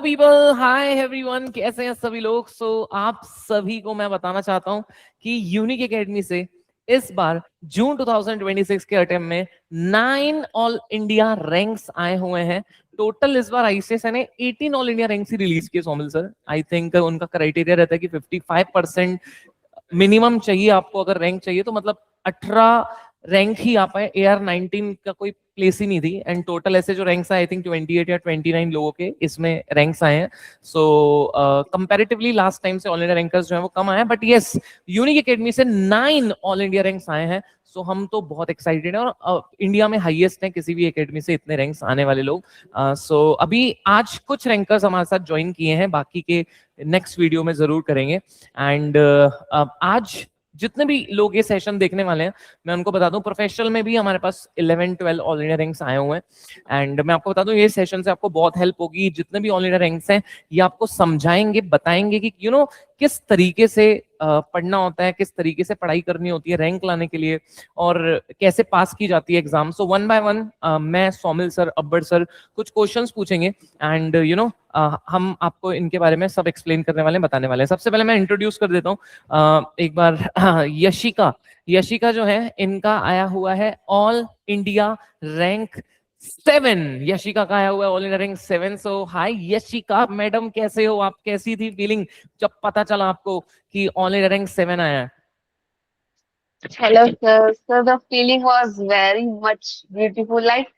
People, hi everyone, कैसे हैं सभी लोग। आप सभी को मैं बताना चाहता हूं कि यूनिक एकेडमी से इस बार जून 2026 के अटेम्प्ट में 9 ऑल इंडिया रैंक्स आए हुए हैं। टोटल इस बार आईसीएसआई ने 18 ऑल इंडिया रैंक्स ही रिलीज किए सोमिल सर। आई थिंक उनका क्राइटेरिया रहता है कि 55% मिनिमम चाहिए आपको। अगर रैंक चाहिए तो मतलब 18 रैंक ही आ पाए। AR19 का कोई प्लेस ही नहीं थी। एंड टोटल ऐसे जो रैंक्स आए, आई थिंक 28 या 29 लोगों के इसमें रैंक्स आए हैं। सो कंपैरेटिवली लास्ट टाइम से ऑल इंडिया रैंकर्स जो है वो कम आए हैं, बट यस, यूनिक एकेडमी से 9 ऑल इंडिया रैंक्स आए हैं। सो हम तो बहुत एक्साइटेड हैं, और इंडिया में हाईएस्ट है किसी भी एकेडमी से इतने रैंक्स आने वाले लोग। सो अभी आज कुछ रैंकर्स हमारे साथ ज्वाइन किए हैं, बाकी के नेक्स्ट वीडियो में जरूर करेंगे। एंड आज जितने भी लोग ये सेशन देखने वाले हैं, मैं उनको बता दूं, प्रोफेशनल में भी हमारे पास 11-12 ऑल इंडिया रैंक्स आए हुए हैं। एंड मैं आपको बता दूं, ये सेशन से आपको बहुत हेल्प होगी। जितने भी ऑल इंडिया रैंक्स हैं, ये आपको समझाएंगे, बताएंगे कि किस तरीके से पढ़ना होता है, किस तरीके से पढ़ाई करनी होती है रैंक लाने के लिए, और कैसे पास की जाती है exam. So one by one मैं, सोमिल सर, अब्बर सर कुछ क्वेश्चंस पूछेंगे, एंड हम आपको इनके बारे में सब एक्सप्लेन करने वाले हैं, बताने वाले हैं। सबसे पहले मैं इंट्रोड्यूस कर देता हूँ एक बार यशिका। यशिका जो है, इनका आया हुआ है ऑल इंडिया रैंक 7। यशिका का आया हुआ है ऑल इंडिया रैंक 7। सो हाय यशिका मैडम, कैसे हो आप? कैसी थी फीलिंग जब पता चला आपको कि ऑल इंडिया रैंक 7 आया है? Hello, sir. So the feeling was very much beautiful. Like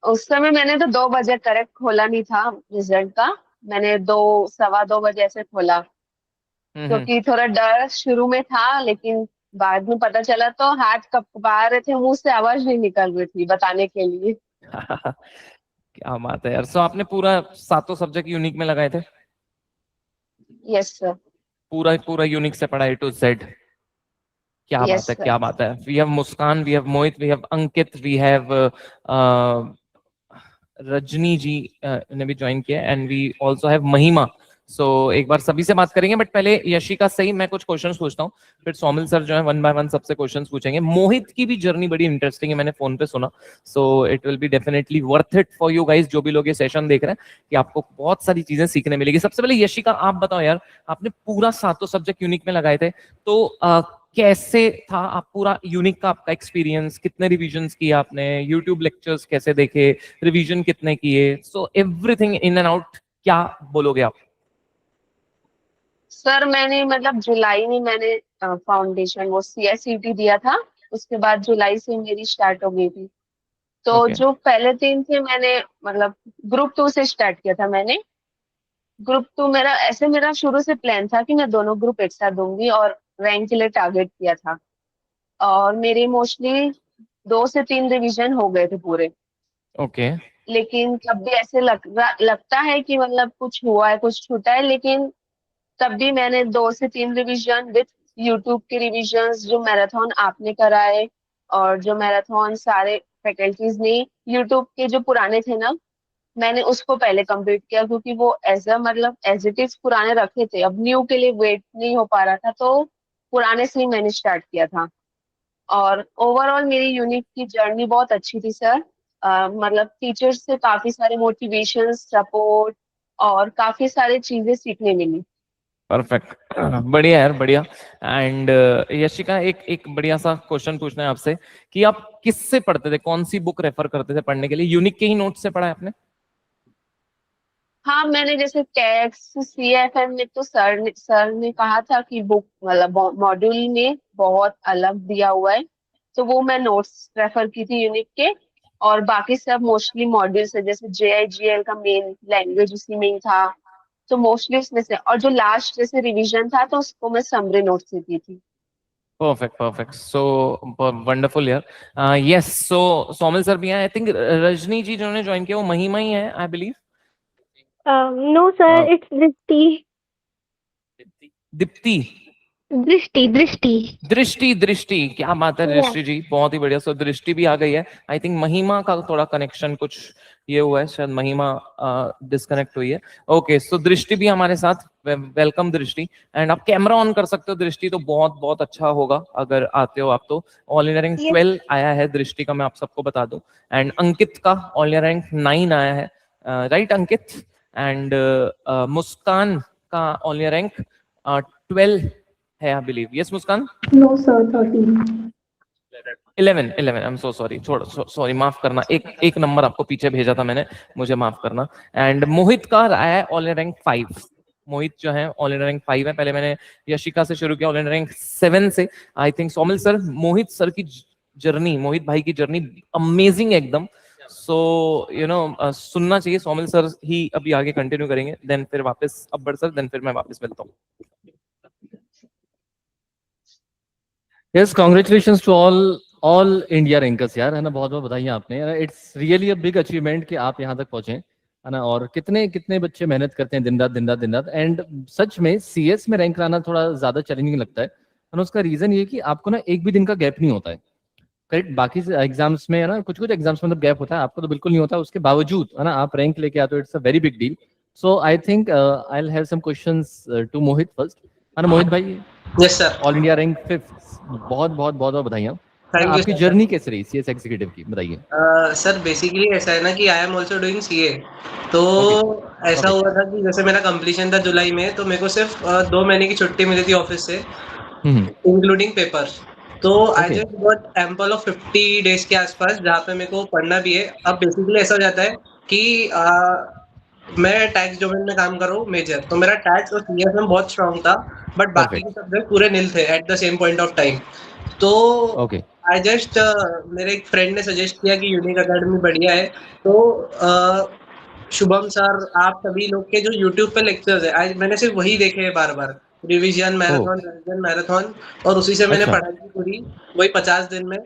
उस समय मैंने तो 2 बजे करेक्ट खोला नहीं था रिजल्ट का। मैंने 2 सवा 2 बजे ऐसे खोला, हम्म। क्योंकि थोड़ा डर शुरू में था, लेकिन बाद में पता चला तो हाथ कँपा रहे थे, मुंह से आवाज नहीं निकल रही थी बताने के लिए। क्या बात है यार। सो आपने पूरा सातों सब्जेक्ट यूनिक में लगाए थे? Yes sir. पूरा पूरा यूनिक से पढ़ा A to Z? क्या यस बात है, सर। क्या बात है। We have Muskan, we have Mohit, we have Ankit, we have Rajni ji ने भी ज्वाइन किया, एंड वी आल्सो हैव महिमा। सो एक बार सभी से बात करेंगे, बट पहले यशिका से ही मैं कुछ क्वेश्चंस पूछता हूँ, फिर सोमिल सर जो है वन बाय वन सबसे क्वेश्चंस पूछेंगे। मोहित की भी जर्नी बड़ी इंटरेस्टिंग है, मैंने फोन पे सुना। So it will be definitely worth it for you guys, जो भी लोग ये सेशन देख रहे हैं, कि आपको बहुत सारी चीजें सीखने मिलेगी। सबसे पहले यशिका, आप बताओ यार, आपने पूरा सातों सब्जेक्ट यूनिक में लगाए थे, तो कैसे था आप पूरा यूनिक का आपका एक्सपीरियंस? कितने रिवीजन्स किए आपने? यूट्यूब लेक्चर्स कैसे देखे? रिवीजन कितने किए? So everything in and out, क्या बोलोगे आप? सर मैंने मतलब जुलाई में मैंने फाउंडेशन वो CSET दिया था। उसके बाद जुलाई से मेरी स्टार्ट हो गई थी। तो ओके। जो पहले 3 थे मैंने मतलब ग्रुप 2 से स्टार्ट किया था मैंने। ग्रुप 2 मेरा शुरू से प्लान था कि मैं दोनों ग्रुप एक साथ दूंगी, और रैंक के लिए टारगेट किया था। और मेरे मोस्टली 2 से 3 रिवीजन हो गए थे पूरे। ओके। लेकिन तब भी ऐसे लगता है कि मतलब कुछ हुआ है, कुछ छूटा है, लेकिन तब भी मैंने 2 से 3 रिवीजन विथ यूट्यूब के रिवीजन्स जो मैराथन आपने कराए, और जो मैराथन सारे फैकल्टीज ने यूट्यूब के जो पुराने थे ना, मैंने उसको पहले कंप्लीट किया, क्योंकि वो एज अ मतलब एज इट इज पुराने रखे थे, अब न्यू के लिए वेट नहीं हो पा रहा था, तो पुराने से ही मैंने स्टार्ट किया था। और ओवरऑल मेरी यूनिट की जर्नी बहुत अच्छी थी सर। मतलब टीचर्स से काफी सारे मोटिवेशन, सपोर्ट और काफी सारी चीजें सीखने मिली। परफेक्ट। बढ़िया यार, बढ़िया। एंड यशिका, एक एक बढ़िया सा क्वेश्चन पूछना है आपसे, कि आप किससे पढ़ते थे? कौन सी बुक रेफर करते थे पढ़ने के लिए? यूनिक के ही नोट से पढ़ा है आपने? हाँ, मैंने जैसे टैक्स CFM में तो सर ने कहा था कि बुक मतलब मॉड्यूल में बहुत अलग दिया हुआ है, तो वो मैं नोट्स रेफर की थी यूनिट के। और बाकी सब मोस्टली मॉड्यूल्स है, जैसे JIGL का मेन लैंग्वेज उसी में ही था, तो मोस्टली उसमें से। और जो लास्ट जैसे रिवीजन था तो उसको मैं समरी नोट से की थी। Perfect, perfect. सो वंडरफुल यार। यस, सो सोमिल सर भी हैं। आई थिंक रजनी जी जिन्होंने ज्वाइन किया वो महिमा ही है, I believe. No, sir, it's Drishti. Deepti? Drishti, Drishti. दृष्टि, दृष्टि, क्या बात है Yeah. दृष्टि जी, बहुत ही बढ़िया। सो दृष्टि भी आ गई है। आई थिंक महिमा का थोड़ा कनेक्शन कुछ ये हुआ है, शायद महिमा डिस्कनेक्ट हुई है। ओके, सो दृष्टि भी हमारे साथ। वेलकम दृष्टि। एंड आप कैमरा ऑन कर सकते हो दृष्टि, तो बहुत बहुत अच्छा होगा अगर आते हो आप तो। All India rank Yes. 12 आया है दृष्टि का, मैं आप सबको बता दूं। एंड अंकित का ऑल इंडिया रैंक 9 आया है। Right Ankit? एंड मुस्कान का ऑल इंडिया रैंक 12 है, I believe. Yes Muskan? No, sir, 13. 11 11. I am so sorry, छोड़, सॉरी, माफ करना, एक नंबर आपको पीछे भेजा था मैंने, मुझे माफ करना. एंड मोहित का आया है ऑल इंडिया रैंक 5. मोहित जो है ऑल इंडिया रैंक 5 है. पहले मैंने यशिका से शुरू किया ऑल इंडिया रैंक 7 से. I think Somil sir, Mohit sir की जर्नी, मोहित भाई की जर्नी अमेजिंग एकदम. सो यू नो सुनना चाहिए. सोमिल सर ही अभी आगे कंटिन्यू करेंगे, देन फिर वापस अब्बर सर, देन फिर मैं वापस मिलता हूँ. Yes, congratulations to all India rankers यार, है ना. बहुत बहुत बधाई आपने. It's really a big achievement कि आप यहाँ तक पहुंचे, है ना. और कितने कितने बच्चे मेहनत करते हैं दिन रात दिन रात दिन रात. एंड सच में सीएस में रैंक लाना थोड़ा ज्यादा चैलेंजिंग लगता है. और उसका रीजन ये कि आपको ना एक भी दिन का गैप नहीं होता है. करेक्ट. बाकी एग्जाम्स में, है ना, कुछ कुछ एग्जाम्स में मतलब गैप होता है, आपको तो बिल्कुल नहीं होता. उसके बावजूद, है ना, आप रैंक लेके आते हो. It's a very big deal. So I think I will have some questions to Mohit first, है ना. मोहित भाई, yes sir. All India rank 5, बहुत बहुत बहुत बहुत बधाइयाँ. थैंक यू आपकी जर्नी कैसे रही सीएस एग्जीक्यूटिव की, बताइए. सर. बेसिकली ऐसा है ना कि I am also doing CA. तो ऐसा Okay. हुआ था कि जैसे मेरा कंप्लीशन था जुलाई में, तो मेरे को सिर्फ 2 महीने की छुट्टी मिली थी ऑफिस से, इंक्लूडिंग पेपर्स. तो आई Okay. Just got ample of 50 days के आसपास, जहाँ पे मेरे को पढ़ना भी है. अब बेसिकली ऐसा हो जाता है कि मैं टैक्स डोमेन में काम कर रहा हूँ मेजर, तो मेरा टैक्स और सीएस में बहुत स्ट्रांग था, बट बाकी के सब्जेक्ट पूरे नील थे at the same point of time. तो Okay. आई जस्ट मेरे एक फ्रेंड ने सजेस्ट किया कि यूनिक अकेडमी बढ़िया है. तो शुभम सर, आप सभी लोग के जो यूट्यूब पे लेक्चर्स है, आज मैंने सिर्फ वही देखे हैं बार बार, रिवीजन मैराथन, और उसी से मैंने अच्छा. पढ़ाई की पूरी, वही 50 दिन में.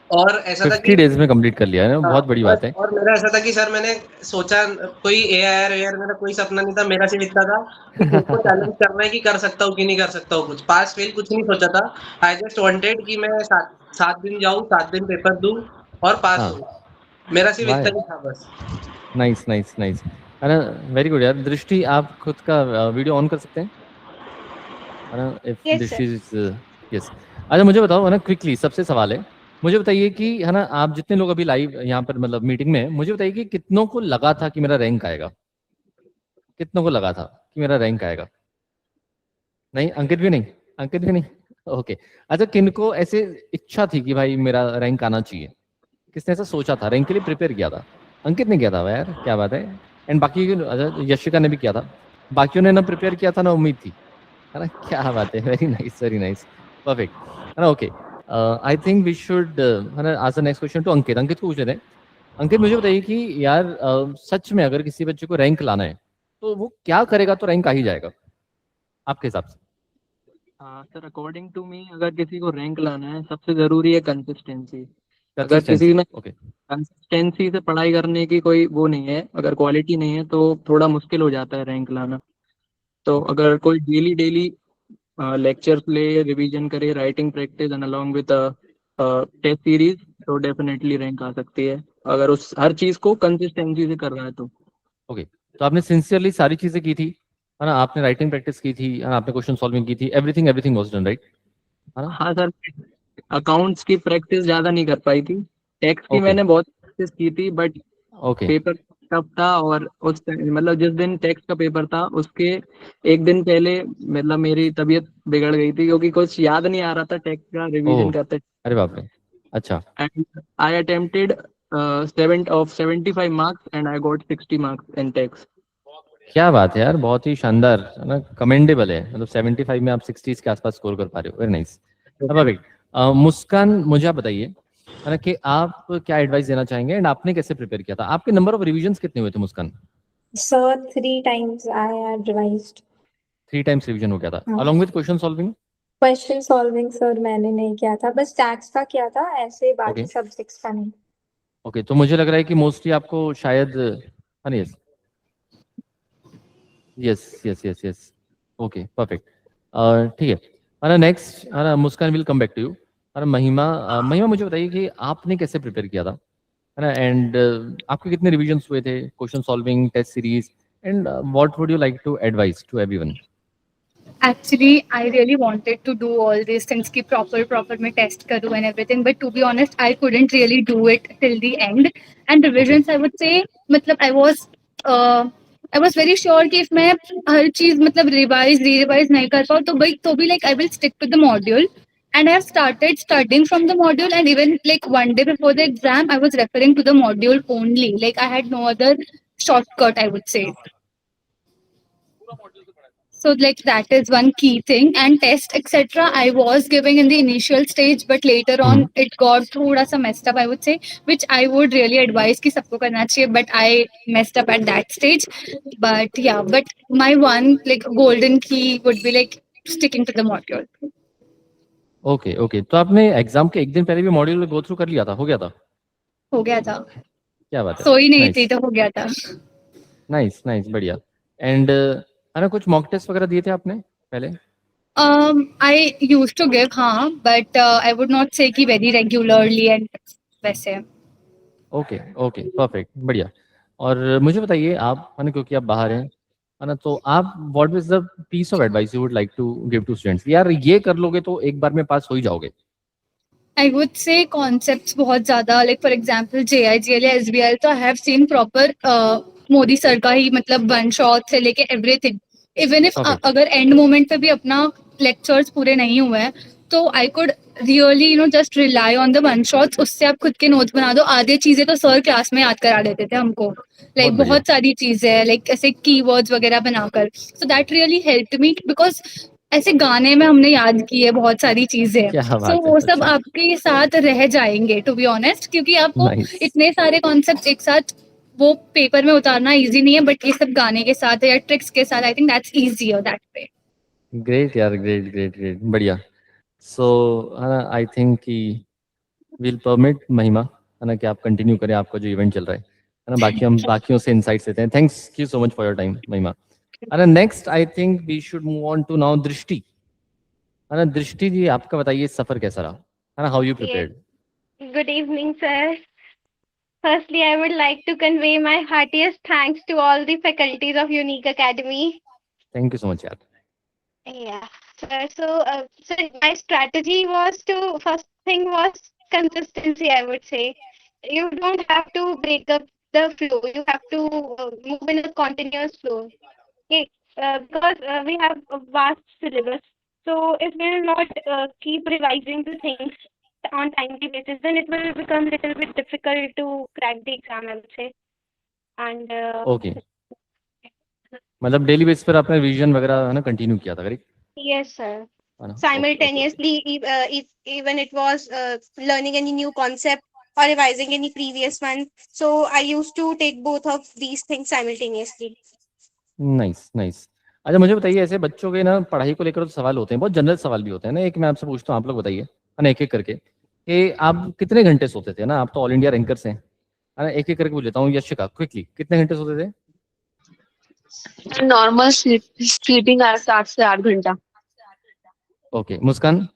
और ऐसा था 50 कि डेज में कंप्लीट कर लिया है ना, बहुत बड़ी बात है. और मेरा ऐसा था कि सर, मैंने सोचा कोई एआईआर मेरा कोई सपना नहीं था. मेरा सिर्फ इतना था कि खुद को चैलेंज करना है कि कर सकता हूँ कि नहीं कर सकता हूँ. कुछ पास फेल कुछ नहीं सोचा था. आई जस्ट वांटेड कि मैं 7 दिन जाऊँ, 7 दिन पेपर दूं और पास हाँ. हूँ. मेरा सिर्फ वाह. इतना ही था बस. नाइस नाइस नाइस, है ना. वेरी गुड यार. दृष्टि, आप खुद का वीडियो ऑन कर सकते हैं, है ना. If Yes, this sir. Is yes. अच्छा, मुझे बताओ, है ना, क्विकली सबसे सवाल है, मुझे बताइए कि, है ना, आप जितने लोग अभी लाइव यहाँ पर मतलब मीटिंग में हैं, मुझे बताइए कि कितनों को लगा था कि मेरा रैंक आएगा, कितनों को लगा था कि मेरा रैंक आएगा. नहीं, अंकित भी नहीं, अंकित भी नहीं. ओके. अच्छा, किनको ऐसे इच्छा थी कि भाई मेरा रैंक आना चाहिए, किसने ऐसा सोचा था, रैंक के लिए प्रिपेयर किया था? अंकित ने किया था यार, क्या बात है. एंड बाकी, अच्छा, यशिका ने भी किया था. बाकियों ने ना प्रिपेयर किया था ना उम्मीद थी, है ना. क्या बात है. Very nice, very nice, perfect, है ना. Okay. I think we should, है ना, ask the next question to Ankit. Ankit को पूछ रहे हैं. अंकित, मुझे बताइए कि यार सच में अगर किसी बच्चे को रैंक लाना है तो वो क्या करेगा तो रैंक आ ही जाएगा आपके हिसाब से? सर, अकॉर्डिंग टू मी, अगर किसी को रैंक लाना है, सबसे जरूरी है कंसिस्टेंसी. अगर किसी में ओके. कंसिस्टेंसी से पढ़ाई करने की कोई वो नहीं है, अगर क्वालिटी नहीं है, तो थोड़ा मुश्किल हो जाता है रैंक लाना. तो अगर कोई डेली डेली लेक्चर्स ले, रिवीजन करे, writing practice and along with test series, तो डेफिनेटली रैंक आ सकती है, अगर उस हर चीज को कंसिस्टेंसी से कर रहा है तो. ओके. तो आपने सिंसियरली सारी चीजें की थी, है ना. आपने राइटिंग प्रैक्टिस की थी, है ना, आपने क्वेश्चन सॉल्विंग की थी, everything everything was done, right, है ना. हाँ सर, अकाउंट्स की प्रैक्टिस ज्यादा नहीं कर पाई थी. टैक्स की Okay. मैंने बहुत प्रैक्टिस की थी, बट ओके. पेपर टफ था. और उस मतलब जिस दिन टैक्स का पेपर था, उसके एक दिन पहले मतलब मेरी तबीयत बिगड़ गई थी, क्योंकि कुछ याद नहीं आ रहा था टैक्स का रिवीजन ओह. करते. अरे बाप रे. अच्छा. And I attempted 75 marks and I got 60 marks in tax. क्या बात है यार, बहुत ही शानदार, है ना, कमेंडेबल है. मतलब 75 में आप 60 के आसपास स्कोर कर पा रहे हो. Very nice, perfect. मुस्कान, मुझे आप बताइए, है ना, कि आप क्या एडवाइस देना चाहेंगे एंड आपने कैसे प्रिपेयर किया था? आपके नंबर ऑफ रिवीजन्स कितने हुए थे मुस्कान? Sir, 3 times I had revised. 3 times revision हो गया था, हाँ. Along with question solving? Question solving, sir, मैंने नहीं किया था, बस टैक्स का किया था, ऐसे बाकी Okay. सब्जेक्ट्स का नहीं. ओके. तो मुझे लग रहा है कि मोस्टली आपको शायद, हाँ, yes yes yes yes yes. Okay, perfect, ठीक है. है ना, नेक्स्ट, है ना, Muskan will come back to you. है ना, महिमा, महिमा, मुझे बताइए कि आपने कैसे प्रिपेयर किया था, है ना. एंड आपके कितने रिवीजन्स हुए थे, question solving, test series, and what would you like to advise to everyone? Actually, I really wanted to do all these things ki proper मैं test करूँ and everything, but to be honest, I couldn't really do it till the end. And revisions, I would say, मतलब I was I was very sure कि if मैं हर चीज मतलब revise नहीं कर पाऊँ तो भी like I will stick to the module. And I have started studying from the module, and even like one day before the exam, I was referring to the module only. Like I had no other shortcut, I would say. So like that is one key thing. And test etc. I was giving in the initial stage, but later on it got thoda sa messed up, I would say, which I would really advise कि सबको करना चाहिए. But I messed up at that stage. But yeah, but my one like golden key would be like sticking to the module. Okay okay, तो आपने exam के एक दिन पहले भी मॉड्यूल गो थ्रू कर लिया था, हो गया था? हो गया था. क्या बात है, सोई नहीं नाइस थी तो हो गया था. नाइस नाइस, बढ़िया. एंड है ना, कुछ मॉक टेस्ट वगैरह दिए थे आपने पहले? I used to give, हाँ, but I would not say कि very regularly and वैसे. ओके ओके, परफेक्ट, बढ़िया. और मुझे बताइए आप, है ना, क्योंकि आप बाहर हैं, है ना, तो आप what is the piece of advice you would like to give to students? यार ये कर लोगे तो एक बार में पास हो ही जाओगे. I would say concepts बहुत ज़्यादा, like for example JIGL या SBL, तो I have seen proper Modi sir का ही मतलब वन शॉट से लेके everything. Even if Okay. अगर end moment पे भी अपना lectures पूरे नहीं हुए हैं, तो I could really just rely on the one shots. उससे आप खुद के notes बना दो. आधे चीजें तो सर क्लास में याद करा देते थे हमको. Like बढ़िया. बहुत सारी चीजें हैं, like ऐसे keywords वगैरह बनाकर. So that really helped me because ऐसे गाने में हमने याद की है बहुत सारी चीजें. क्या सो बात है, वो सब अच्छा, आपके साथ रह जाएंगे टू बी ऑनेस्ट, क्योंकि आपको नाइस. इतने सारे कॉन्सेप्ट्स एक साथ वो पेपर में उतारना इजी नहीं है, बट ये सब गाने के साथ या ट्रिक्स के साथ I think that's easier that way. Great यार, ग्रेट ग्रेट ग्रेट, बढ़िया. सो है ना, आई थिंक कि विल परमिट महिमा, है ना, कि आप कंटिन्यू करें आपका जो इवेंट चल रहा है ना, बाकी हम बाकियों से इंसाइट्स लेते हैं. Thanks you so much for your time Mahima. है ना, next I think we should move on to now Drishti. है ना, दृष्टि जी आपका बताइए सफर कैसा रहा, है ना, how you prepared? Good evening, sir. Firstly, I would like to convey my heartiest thanks to all the faculties of Unique Academy. Thank you so much यार. Yeah, sir. So my strategy was first thing was consistency, I would say. You don't have to break up the flow. You have to move in a continuous flow. Okay, because we have a vast syllabus. So if we will not keep revising the things on timely basis, then it will become little bit difficult to crack the exam, I would say. And okay, मतलब daily base पर आपने revision वगैरह है ना continue किया था, correct? yes, sir. है ना, Simultaneously, even it was learning any new concept or revising any previous one. So I used to take both of these things simultaneously. Nice nice. अच्छा मुझे बताइए, ऐसे बच्चों के ना पढ़ाई को लेकर तो सवाल होते हैं, बहुत जनरल सवाल भी होते हैं ना. एक मैं आपसे पूछता हूँ, आप लोग बताइए, है ना, एक एक करके, कि आप कितने घंटे सोते थे? ना आप तो ऑल इंडिया रैंकर्स हैं, है ना, एक एक करके पूछ लेता हूँ. यशिका, क्विकली, कितने घंटे सोते थे? नॉर्मल स्लीपिंग 7 से 8 घंटा. Okay, Muskan?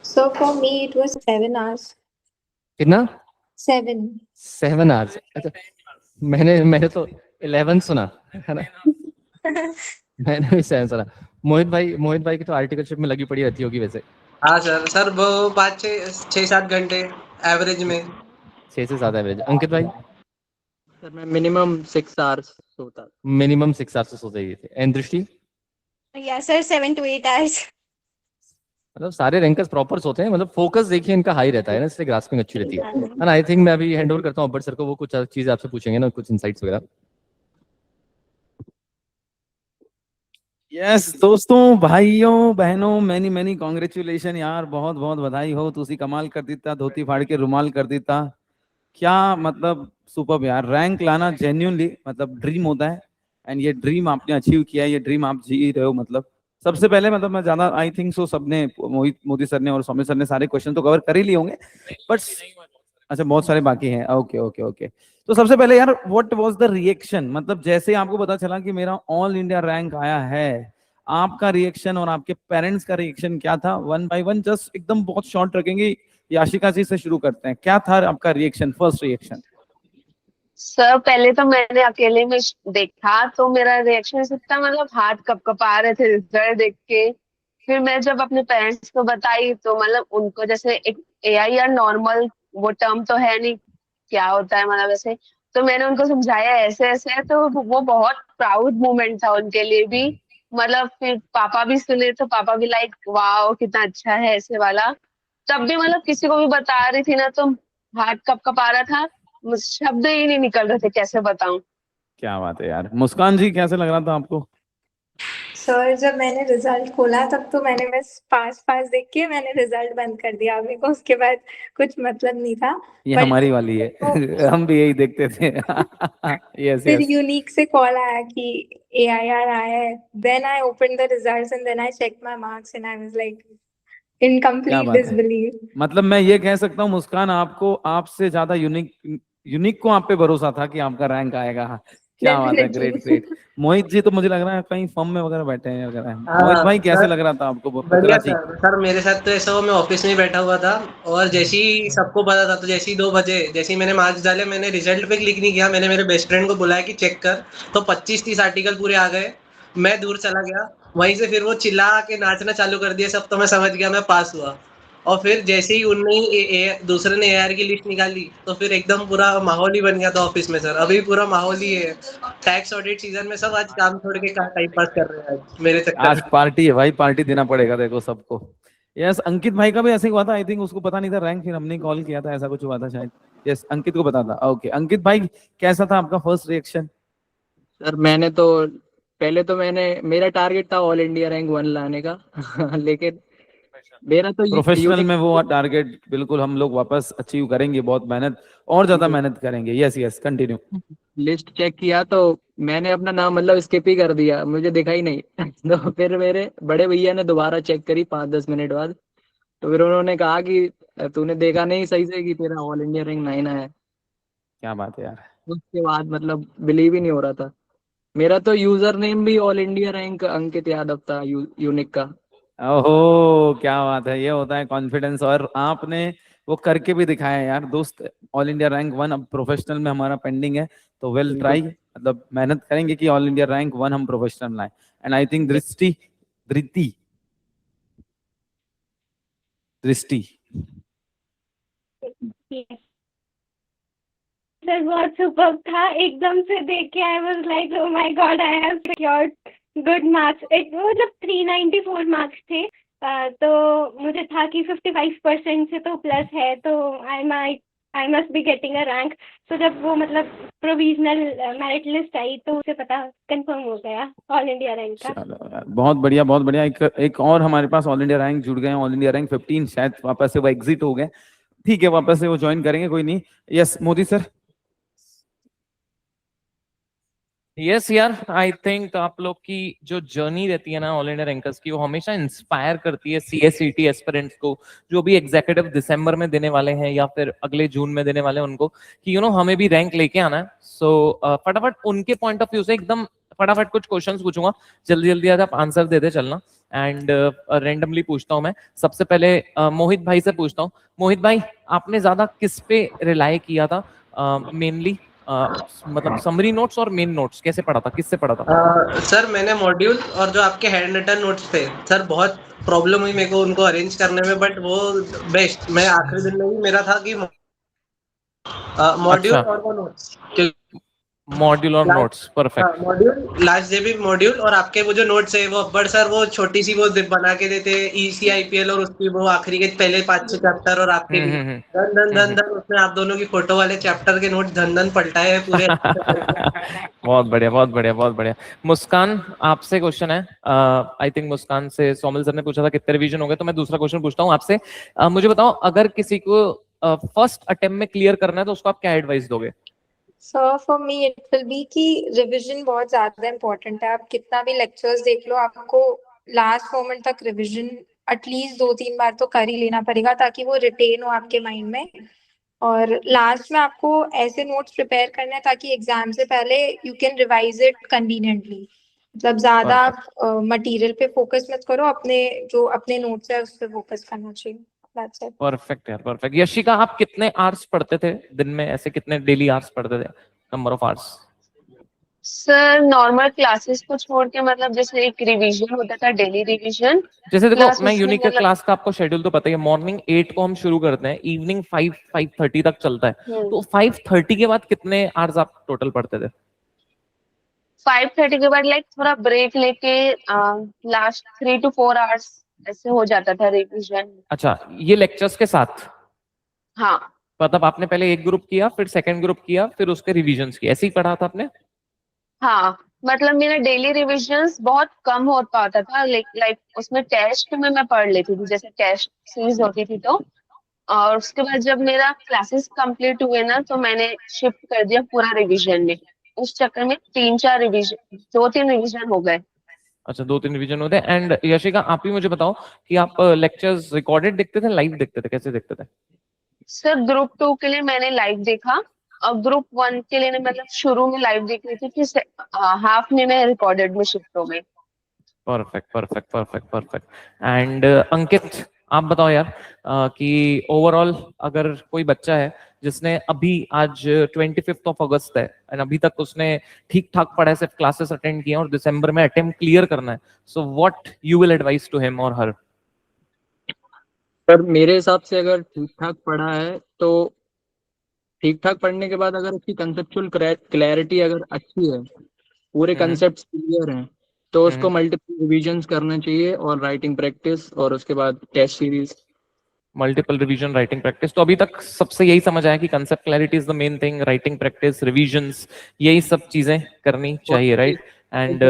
So for me it was 7 hours. कितना? 7. 7 आवर्स. अच्छा, मैंने तो 11 सुना, है ना. मैंने भी 7 सुना. मोहित भाई की तो आर्टिकलशिप में लगी पड़ी रहती होगी वैसे. हाँ सर वो 5-6-7 घंटे एवरेज में. 6 से 7 एवरेज. अंकित भाई? सर मैं मिनिमम 6 आवर्स सोता. मिनिमम 6 आवर्स सोते ही थे. एंड दृष्टि? Yeah, sir, 7 to 8 hours. मतलब सारे रैंकर्स प्रॉपर सोते हैं, मतलब फोकस देखिए इनका हाई रहता है ना, इसलिए ग्रास्पिंग अच्छी रहती है. एंड आई थिंक मैं अभी हैंड ओवर करता हूँ अब्बर सर को, वो कुछ चीजें आपसे पूछेंगे ना, कुछ इनसाइट्स वगैरह. यस दोस्तों, भाइयों बहनों, मैनी मैनी कॉन्ग्रेचुलेशन यार, बहुत बहुत बधाई हो. तुसी कमाल कर देता, धोती फाड़ के रुमाल कर देता. क्या मतलब सुपर्ब यार. रैंक लाना जेन्युइनली मतलब ड्रीम होता है, एंड ये ड्रीम आपने अचीव किया है, ये ड्रीम आप जी रहे हो. मतलब सबसे पहले मतलब मैं ज्यादा आई थिंक सो सबने, मोदी सर ने और सौम्य सर ने सारे क्वेश्चन तो कवर कर ही लिए होंगे, बट अच्छा बहुत सारे बाकी हैं. Okay okay okay. तो सबसे पहले यार, व्हाट वाज द रिएक्शन? मतलब जैसे आपको पता चला कि मेरा ऑल इंडिया रैंक आया है, आपका रिएक्शन और आपके पेरेंट्स का रिएक्शन क्या था? वन बाय वन, जस्ट एकदम बहुत शॉर्ट रखेंगे. याशिका जी से शुरू करते हैं. क्या था आपका रिएक्शन, फर्स्ट रिएक्शन? सर पहले तो मैंने अकेले में देखा तो मेरा रिएक्शन इतना मतलब हाथ कपकपा रहे थे रिजल्ट देख के. फिर मैं जब अपने पेरेंट्स को बताई तो मतलब उनको जैसे एक एआई या नॉर्मल वो टर्म तो है नहीं क्या होता है मतलब ऐसे, तो मैंने उनको समझाया ऐसे ऐसे है, तो वो बहुत प्राउड मोमेंट था उनके लिए भी। मतलब फिर पापा भी सुने तो पापा भी लाइक वाओ कितना अच्छा है ऐसे वाला। तब भी मतलब किसी को भी बता रही थी ना तो हाथ कप आ रहा था, शब्द ही नहीं निकल रहे थे कैसे बताऊं। क्या बात है यार। मुस्कान जी कैसे लग रहा था आपको? सर जब मैंने रिजल्ट खोला तब तो मैंने बस पास पास देख के मैंने रिजल्ट बंद कर दिया, मेरे को उसके बाद कुछ मतलब नहीं था। ये बट हमारी वाली है। तो हम भी यही देखते थे। यस फिर यस। यूनिक से कॉल आया कि AIR आया है, then I open the results and then I check my marks and I was like in क्या कंप्लीट बात है। डिसबिलीव। मतलब मैं ये कह सकता हूँ मुस्कान, आपको आपसे ज्यादा यूनिक यूनिक को आप पे भरोसा था कि आपका रैंक आएगा। क्या बात है, great definitely. Great. Mohit ji तो मुझे लग रहा है कहीं फॉर्म में वगैरह बैठे हैं वगैरह। मोहित हाँ भाई कैसे सर, लग रहा था आपको? बढ़िया पुत्रा जी। सर मेरे साथ तो ऐसा हुआ, मैं ऑफिस में ही बैठा हुआ था और जैसे ही सबको पता था तो जैसे ही 2 बजे जैसे ही मैंने मार्क्स डाले, मैंने रिजल्ट पे क्लिक नहीं किया, मैंने मेरे बेस्ट फ्रेंड को बुलाया कि चेक कर, तो 25-30 आर्टिकल पूरे आ गए। मैं दूर चला गया, वहीं से फिर वो चिल्ला के नाचना चालू कर दिया सब, तो मैं समझ गया मैं पास हुआ। और फिर जैसे ही उनने दूसरे ने AR की लिस्ट निकाली तो फिर एकदम पूरा माहौल ही बन गया था ऑफिस में सर। अभी पूरा माहौल ही है, टैक्स ऑडिट सीजन में सब आज काम छोड़ के टाइम पास कर रहे हैं आज मेरे चक्कर आज में। पार्टी है भाई, पार्टी देना पड़ेगा देखो सबको। यस, अंकित भाई का भी ऐसे ही हुआ था आई थिंक, उसको पता नहीं था रैंक, फिर हमने कॉल किया था, ऐसा कुछ हुआ था शायद। यस, अंकित को पता था। ओके अंकित भाई, कैसा था आपका फर्स्ट रिएक्शन? सर मैंने तो पहले तो मेरा टारगेट था ऑल इंडिया रैंक 1 लाने का। लेकिन मेरा तो प्रोफेशनल यूनिक में वो टारगेट बिल्कुल हम लोग वापस अचीव करेंगे, बहुत मेहनत और ज्यादा मेहनत करेंगे। Yes yes, continue. List check किया तो मैंने अपना नाम मतलब स्किप ही कर दिया, मुझे दिखा ही नहीं। तो फिर मेरे बड़े भैया ने दोबारा चेक करी 5-10 मिनट बाद, तो फिर उन्होंने कहा कि तूने देखा नहीं सही से कि तेरा ऑल इंडिया रैंक 9 आया है। क्या बात है यार। उसके बाद मतलब बिलीव ही नहीं हो रहा था। मेरा तो यूजर नेम भी all India rank Ankit Yadav था, यूनिक का। ओहो, क्या बात है। ये होता है कॉन्फिडेंस, और आपने वो करके भी दिखाया यार दोस्त। ऑल इंडिया रैंक 1 अब प्रोफेशनल में हमारा पेंडिंग है, तो वेल बिल्कुल। ट्राई। मतलब मेहनत करेंगे कि ऑल इंडिया रैंक 1 हम प्रोफेशनल लाएं। एंड आई थिंक दृष्टि, धृति, दृष्टि। सर बहुत सुपर था, एकदम से देख के आई was like oh my God I have secured good marks. मतलब 394 मार्क्स थे। तो मुझे था कि 55% से तो प्लस है, तो I must be getting a rank. तो जब वो मतलब प्रोविजनल मेरिट लिस्ट आई तो उसे पता कंफर्म हो गया ऑल इंडिया रैंक का। चलो यार, बहुत बढ़िया बहुत बढ़िया। एक और हमारे पास ऑल इंडिया रैंक जुड़ गए हैं, ऑल इंडिया रैंक 15, शायद वापस से वो एग्जिट हो गए। ठीक है, वापस से वो ज्वाइन करेंगे, कोई नहीं। Yes Modi sir. यस यार, आई थिंक आप लोग की जो जर्नी रहती है ना ऑल इंडिया रैंकर्स की, वो हमेशा इंस्पायर करती है CSET एस्पिरेंट्स को, जो भी एग्जीक्यूटिव दिसंबर में देने वाले हैं या फिर अगले जून में देने वाले हैं उनको, कि हमें भी रैंक लेके आना है। सो फटाफट उनके पॉइंट ऑफ व्यू से एकदम फटाफट कुछ क्वेश्चंस पूछूंगा, जल्दी जल्दी आप आंसर देते चलना। एंड रेंडमली पूछता हूं मैं। सबसे पहले मोहित भाई से पूछता हूँ। मोहित भाई, आपने ज्यादा किस पे रिलाई किया था मेनली? मतलब समरी नोट्स और मेन नोट्स कैसे पढ़ा था, किससे पढ़ा था? सर मैंने मॉड्यूल और जो आपके हैंड रिटन नोट्स थे सर, बहुत प्रॉब्लम हुई मेरे को उनको अरेंज करने में, बट वो बेस्ट, मैं आखिरी दिन में ही मेरा था कि मॉड्यूल अच्छा, और वो नोट्स। मॉड्यूल और नोट्स, हाँ, परफेक्ट। मॉड्यूल लास्ट डे भी मॉड्यूल, और आपके वो जो नोट्स है वो अकबर सर वो छोटी सी वो बना के देते ECIPL, और उसकी वो आखिरी के पहले 5-6 चैप्टर, और आपके भी हम्म। धन धन धन धन, उसमें आप दोनों की फोटो वाले चैप्टर के नोट धन धन पलटाए हैं पूरे अच्छे से करके। बहुत बढ़िया बहुत बढ़िया बहुत बढ़िया। मुस्कान, आपसे क्वेश्चन है। आई थिंक मुस्कान से सोमल सर ने पूछा था कितने रिवीजन हो गए, तो मैं दूसरा क्वेश्चन पूछता हूँ आपसे। मुझे बताओ, अगर किसी को फर्स्ट अटेम्प्ट में क्लियर करना है तो उसको आप क्या एडवाइस दोगे? So for me it will be कि रिवीजन बहुत ज्यादा इम्पोर्टेंट है। आप कितना भी लेक्चर्स देख लो, आपको लास्ट मोमेंट तक रिवीजन एटलीस्ट 2-3 बार तो कर ही लेना पड़ेगा ताकि वो रिटेन हो आपके माइंड में। और लास्ट में आपको ऐसे नोट्स प्रिपेयर करने हैं ताकि एग्जाम से पहले you can revise it conveniently. मतलब ज्यादा आप मटेरियल पे फोकस मत करो, अपने नोट्स है उस पे फोकस करना चाहिए। That's it. परफेक्ट यार, परफेक्ट। यशिका, आप कितने आवर्स पढ़ते थे दिन में? ऐसे कितने डेली आवर्स पढ़ते थे? Number of hours? Sir normal classes को छोड़ के मतलब जैसे एक रिवीजन होता था, डेली रिवीजन, जैसे देखो प्लस मैं उसमें यूनिक के मतलब क्लास का आपको शेड्यूल तो पता ही है, मॉर्निंग 8 को हम शुरू करते हैं, इवनिंग 5-5:30 तक चलता है, तो 5:30 के बाद कितने आवर्स आप टोटल पढ़ते थे? 5:30 के बाद लाइक थोड़ा ब्रेक लेके लास्ट 3 to 4 आवर्स ऐसे हो जाता था रिवीजन। अच्छा, ये लेक्चर्स के साथ? हाँ मतलब आपने पहले एक ग्रुप किया, फिर सेकंड ग्रुप किया, फिर उसके रिवीजन्स किए, ऐसे ही पढ़ा था आपने? हाँ, मतलब मेरा डेली रिविजन्स बहुत कम हो पाता था, लाइक उसमें टेस्ट में मैं पढ़ लेती थी, जैसे टेस्ट सीरीज होती थी तो। और उसके बाद जब मेरा क्लासेस कंप्लीट हुए ना, तो मैंने शिफ्ट कर दिया पूरा रिवीजन में। उस चक्कर में 2-3 रिवीजन हो गए। अच्छा, 2-3 रिवीजन होते हैं। एंड यशिका, आप ही मुझे बताओ कि आप लेक्चर्स रिकॉर्डेड देखते थे, लाइव देखते थे, कैसे देखते थे? सर ग्रुप 2 के लिए मैंने लाइव देखा, और ग्रुप 1 के लिए मतलब शुरू में लाइव देख रही थी, फिर हाफ में मैं रिकॉर्डेड में शिफ्ट हो गई। Perfect perfect perfect perfect. And Ankit, आप बताओ यार कि ओवरऑल अगर कोई बच्चा है जिसने अभी आज 25 अगस्त है एंड अभी तक उसने ठीक ठाक पढ़ा है, सिर्फ क्लासेस अटेंड किए हैं और दिसंबर में अटेम्प्ट क्लियर करना है, so what you will advise to him और हर? पर मेरे हिसाब से अगर ठीक ठाक पढ़ा है तो ठीक ठाक पढ़ने के बाद अगर उसकी कंसेप्चुअल क्लैरिटी अगर अच्छी है, पूरे कंसेप्ट क्लियर हैं, तो उसको मल्टीपल रिवीजन्स करना चाहिए और राइटिंग प्रैक्टिस और उसके बाद test series. Multiple revision, writing practice, तो अभी तक सबसे यही समझ आया कि concept clarity is the main thing, writing practice, revisions, यही सब चीजें करनी चाहिए, राइट? एंड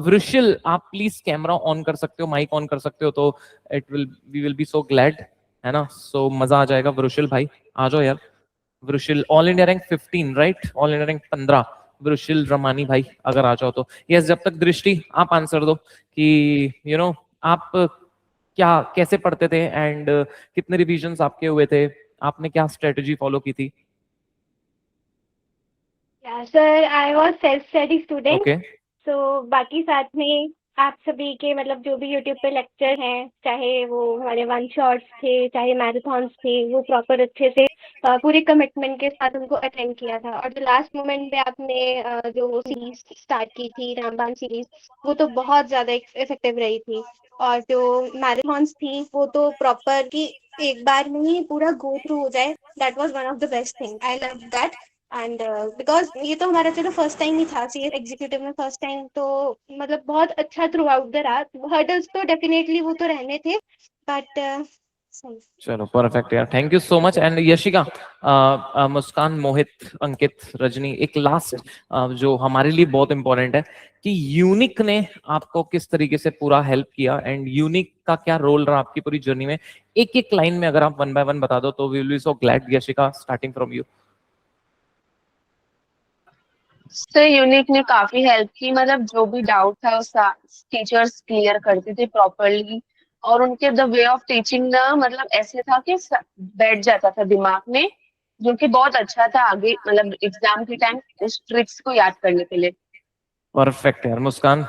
वृषिल, आप प्लीज कैमरा ऑन कर सकते हो, माइक ऑन कर सकते हो, तो we will be so glad, है ना? सो मजा आ जाएगा। वृषिल भाई आ जाओ यार। Vrishil all India rank 15, right? All India rank 15, Vrishil Ramani भाई अगर आ जाओ तो। यस, जब तक दृष्टि आप आंसर दो कि आप क्या कैसे पढ़ते थे एंड कितने रिवीजन्स आपके हुए थे, आपने क्या स्ट्रेटजी फॉलो की थी? Yeah, sir, I was self-study student. Okay, तो बाकी साथ में आप सभी के मतलब जो भी यूट्यूब पे लेक्चर हैं, चाहे वो हमारे वन शॉट्स थे, चाहे मैराथन्स थे, वो प्रॉपर अच्छे से पूरे कमिटमेंट के साथ उनको अटेंड किया था। और जो लास्ट मोमेंट पे आपने जो सीरीज स्टार्ट की थी, रामबाण सीरीज, वो तो बहुत ज़्यादा इफेक्टिव रही थी। और जो मैराथन्स थी वो तो प्रॉपर कि एक बार में ही पूरा गो थ्रू हो जाए, that was one of the best thing, I love that. And because ये तो हमारा चलो फर्स्ट टाइम ही था, सी एग्जीक्यूटिव में फर्स्ट टाइम, तो मतलब बहुत अच्छा थ्रू आउट द रात। हर्डल्स तो डेफिनेटली वो तो रहने थे, बट सही। चलो परफेक्ट यार, thank you so much. And Yashika, Muskan, Mohit, Ankit, Rajni, एक लास्ट जो हमारे लिए बहुत इंपॉर्टेंट है कि यूनिक ने आपको किस तरीके से पूरा हेल्प किया एंड यूनिक का क्या रोल रहा आपकी पूरी जर्नी में, एक एक लाइन में अगर आप 1 by 1 बता दो तो we will be so glad. Yashika, starting from you. Sir Unique ने काफी हेल्प की, मतलब जो भी डाउट था उस टीचर्स क्लियर करते थे प्रॉपरली, और उनके द वे ऑफ टीचिंग ना मतलब ऐसे था कि बैठ जाता था दिमाग में, जो कि बहुत अच्छा था आगे मतलब एग्जाम के टाइम उस ट्रिक्स को याद करने के लिए। परफेक्ट यार। मुस्कान?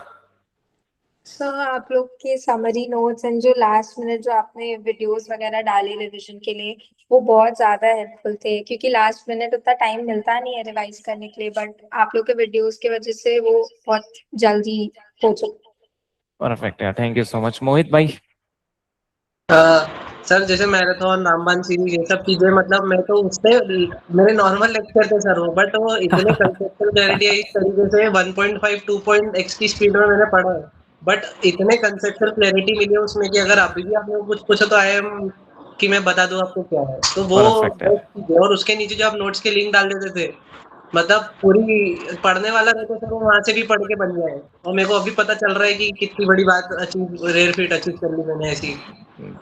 सर आप लोग के समरी नोट्स एंड जो लास्ट मिनट जो आपने वीडियोस वगैरह डाले रिवीजन के लिए, वो बहुत ज्यादा हेल्पफुल थे, क्योंकि लास्ट मिनट उतना टाइम मिलता नहीं है रिवाइज करने के लिए, बट आप लोग के वीडियोस की वजह से वो बहुत जल्दी हो चुका। परफेक्ट यार, थैंक यू सो मच। मोहित भाई? सर जैसे मैराथन, रामबाण सीरीज, ये सब चीजें मतलब मैं तो उससे मेरे नॉर्मल लेक्चर थे सर वो, बट वो इतने कंसेप्चुअल क्लैरिटी है, इस तरीके से 1.5 2x की स्पीड में मैंने पढ़ा है, बट इतने कंसेप्चुअल क्लैरिटी मिली है उसमें कि अगर अभी भी आपने कुछ पूछा तो आई एम कि मैं बता दूं आपको क्या है, तो वो Perfect है। best चीज़ है। और उसके नीचे जो आप नोट्स के लिंक डाल देते थे, मतलब पूरी पढ़ने वाला रहता सर वो वहां से भी पढ़ के बन जाए, और मेरे को अभी पता चल रहा है कि कितनी बड़ी बात अचीव, रेयर फीट अचीव कर ली मैंने ऐसी।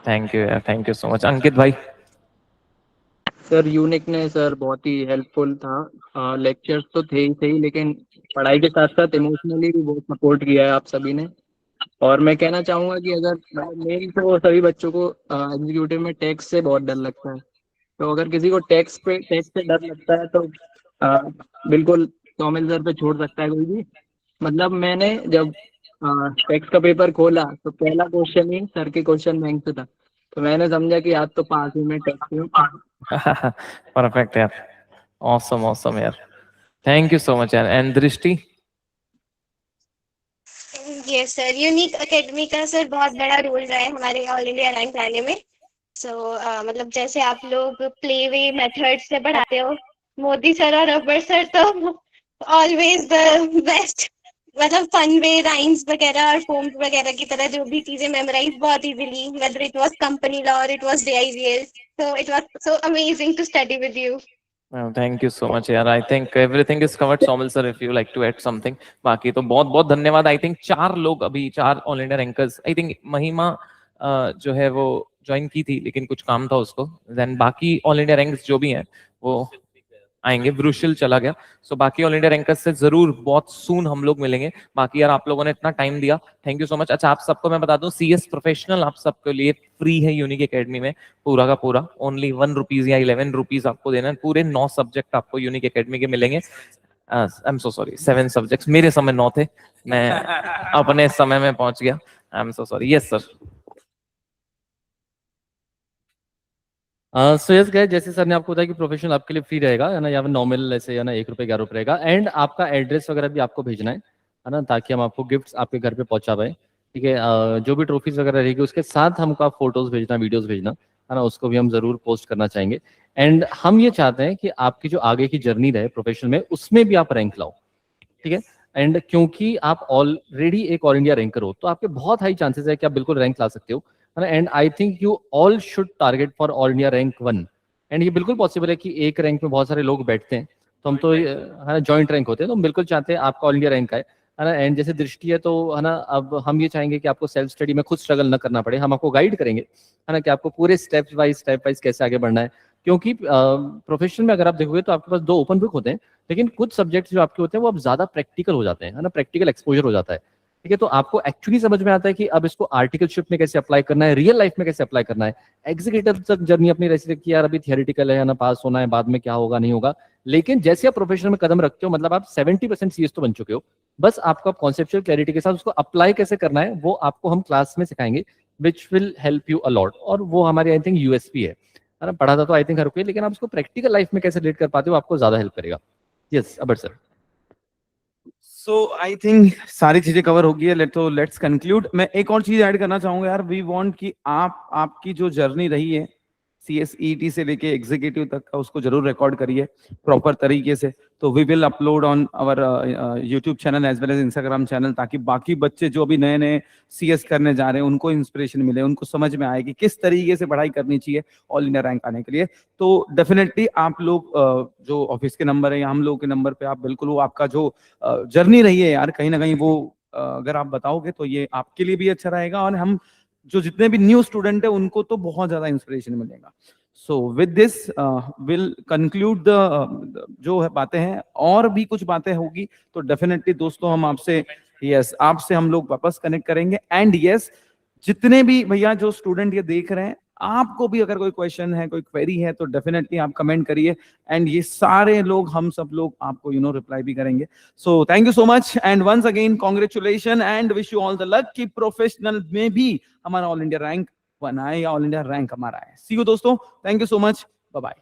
थैंक यू यार, थैंक यू सो मच। अंकित भाई? सर यूनिक ने सर बहुत ही हेल्पफुल था, लेक्चर्स तो थे ही सही, लेकिन पढ़ाई के साथ साथ इमोशनली भी बहुत सपोर्ट किया है आप सभी ने। और मैं कहना चाहूंगा कि अगर मेन तो सभी बच्चों को एग्जीक्यूटिव में टैक्स से बहुत डर लगता है, तो अगर किसी को टैक्स से डर लगता है तो बिल्कुल तोमिल सर पे छोड़ सकता है कोई भी। मतलब मैंने जब टैक्स का पेपर खोला तो पहला क्वेश्चन ही सर के क्वेश्चन बैंक से था, तो मैंने समझा कि आज तो पास ही में टैक्स में। परफेक्ट यार, ऑसम ऑसम यार, थैंक यू सो मच यार। एंड दृष्टि? यस सर, यूनिक एकेडमी का सर बहुत बड़ा रोल रहा है हमारे ऑल इंडिया रैंक लाने में। सो मतलब जैसे आप लोग प्ले वे मेथड से पढ़ाते हो, मोदी सर और अकबर सर तो ऑलवेज द बेस्ट। मतलब फन वे, राइम्स वगैरह और फोम्स वगैरह की तरह जो भी चीजें मेमोराइज बहुत easily, whether it was company law और it was DIGL, so it was so amazing to study with you. Thank you so much यार। I think everything is covered. Somal sir, if you like to add something. बाकी तो बहुत बहुत धन्यवाद। I think 4 लोग अभी, 4 all India rankers. I think महिमा जो है वो ज्वाइन की थी, लेकिन कुछ काम था उसको। देन बाकी ऑल इंडिया रैंक्स जो भी हैं वो आएंगे। ब्रुशल चला गया। सो बाकी ऑल इंडिया रैंकर्स से जरूर बहुत सून हम लोग मिलेंगे। बाकी यार आप लोगों ने इतना टाइम दिया, थैंक यू सो मच। अच्छा, आप सबको मैं बता दूं, CS प्रोफेशनल आप सबके लिए फ्री है यूनिक एकेडमी में, पूरा का पूरा। ओनली 1 रुपीज या 11 रुपीज आपको देना है। पूरे 9 सब्जेक्ट आपको यूनिक एकेडमी के मिलेंगे। I am so sorry, 7 subjects. मेरे समय 9 थे, मैं अपने समय में पहुंच गया। I am so sorry. Yes sir. So yes guys, जैसे सर ने आपको बताया कि प्रोफेशनल आपके लिए फ्री रहेगा, है ना। यहाँ पे नॉमिनल ऐसे है ना 1 रुपये 11 रुपये रहेगा। एंड आपका एड्रेस वगैरह भी आपको भेजना है ना, ताकि हम आपको गिफ्ट्स आपके घर पे पहुंचा पाए। ठीक है, जो भी ट्रॉफीज वगैरह रहेगी उसके साथ हमको आप फोटोज भेजना, वीडियोस भेजना, है ना, उसको भी हम जरूर पोस्ट करना चाहेंगे। एंड हम ये चाहते हैं कि आपकी जो आगे की जर्नी रहे प्रोफेशनल में, उसमें भी आप रैंक लाओ। ठीक है, एंड क्योंकि आप ऑलरेडी एक ऑल इंडिया रैंकर हो, तो आपके बहुत हाई चांसेस है कि आप बिल्कुल रैंक ला सकते हो, है ना। And I think you all should target for all India rank 1। And ये बिल्कुल पॉसिबल है कि एक रैंक में बहुत सारे लोग बैठते हैं, तो हम तो है ना जॉइंट रैंक होते हैं, तो हम बिल्कुल चाहते हैं आपका ऑल इंडिया रैंक आए, है ना। एंड जैसे दृष्टि है तो है ना, अब हम ये चाहेंगे कि आपको सेल्फ स्टडी में खुद स्ट्रगल न करना पड़े। हम आपको गाइड करेंगे, है ना, कि आपको पूरे स्टेप वाइज कैसे आगे बढ़ना है। क्योंकि प्रोफेशन में अगर आप देखोगे तो आपके पास 2 ओपन बुक होते हैं, लेकिन कुछ सब्जेक्ट्स जो आपके होते हैं वो अब ज्यादा प्रैक्टिकल हो जाते हैं, है ना, प्रैक्टिकल एक्सपोजर हो जाता है। ठीक है, तो आपको एक्चुअली समझ में आता है कि अब इसको आर्टिकलशिप में कैसे अप्लाई करना है, रियल लाइफ में कैसे अप्लाई करना है। एग्जीक्यूटिव तक जर्नी अपनी रहती है कि यार अभी थियोरेटिकल है ना, पास होना है, बाद में क्या होगा नहीं होगा। लेकिन जैसे आप प्रोफेशनल में कदम रखते हो, मतलब आप 70% CS तो बन चुके हो, बस आपको कॉन्सेप्चुअल क्लैरिटी के साथ उसको अप्लाई कैसे करना है वो आपको हम क्लास में सिखाएंगे, which will help you a lot. और वो हमारी आई थिंक USP है ना। पढ़ाता तो आई थिंक हर कोई, लेकिन आप उसको प्रैक्टिकल लाइफ में कैसे रिलेट कर पाते हो, आपको ज्यादा हेल्प करेगा। यस अबर सर। सो आई थिंक सारी चीजें कवर होगी है। Let's conclude. मैं एक और चीज ऐड करना चाहूंगा यार। वी वांट कि आपकी जो जर्नी रही है CSET से लेके एग्जीक्यूटिव तक का, उसको जरूर रिकॉर्ड करिए प्रॉपर तरीके से। तो we will upload on our YouTube channel as well as Instagram channel, ताकि बाकी बच्चे जो अभी नए नए CS करने जा रहे हैं उनको इंस्पिरेशन मिले, उनको समझ में आए कि किस तरीके से पढ़ाई करनी चाहिए ऑल इंडिया रैंक आने के लिए। तो डेफिनेटली आप लोग जो ऑफिस के नंबर है या हम लोग के नंबर पे आप बिल्कुल, वो आपका जो जर्नी रही है यार, कहीं ना कहीं वो अगर आप बताओगे तो ये आपके लिए भी अच्छा रहेगा, और हम जो जितने भी न्यू स्टूडेंट है उनको तो बहुत ज्यादा इंस्पिरेशन मिलेगा। So with this will conclude the जो है बातें हैं, और भी कुछ बातें होगी तो डेफिनेटली दोस्तों हम आपसे आपसे हम लोग वापस कनेक्ट करेंगे। एंड जितने भी भैया जो स्टूडेंट ये देख रहे हैं, आपको भी अगर कोई क्वेश्चन है, कोई क्वेरी है, तो डेफिनेटली आप कमेंट करिए, एंड ये सारे लोग, हम सब लोग आपको रिप्लाई भी करेंगे। So thank you so much, and once again congratulation, and wish you all the luck कि प्रोफेशनल में भी हमारा ऑल इंडिया रैंक बनाए या ऑल इंडिया रैंक हमारा है। सी यू दोस्तों, thank you so much, bye bye.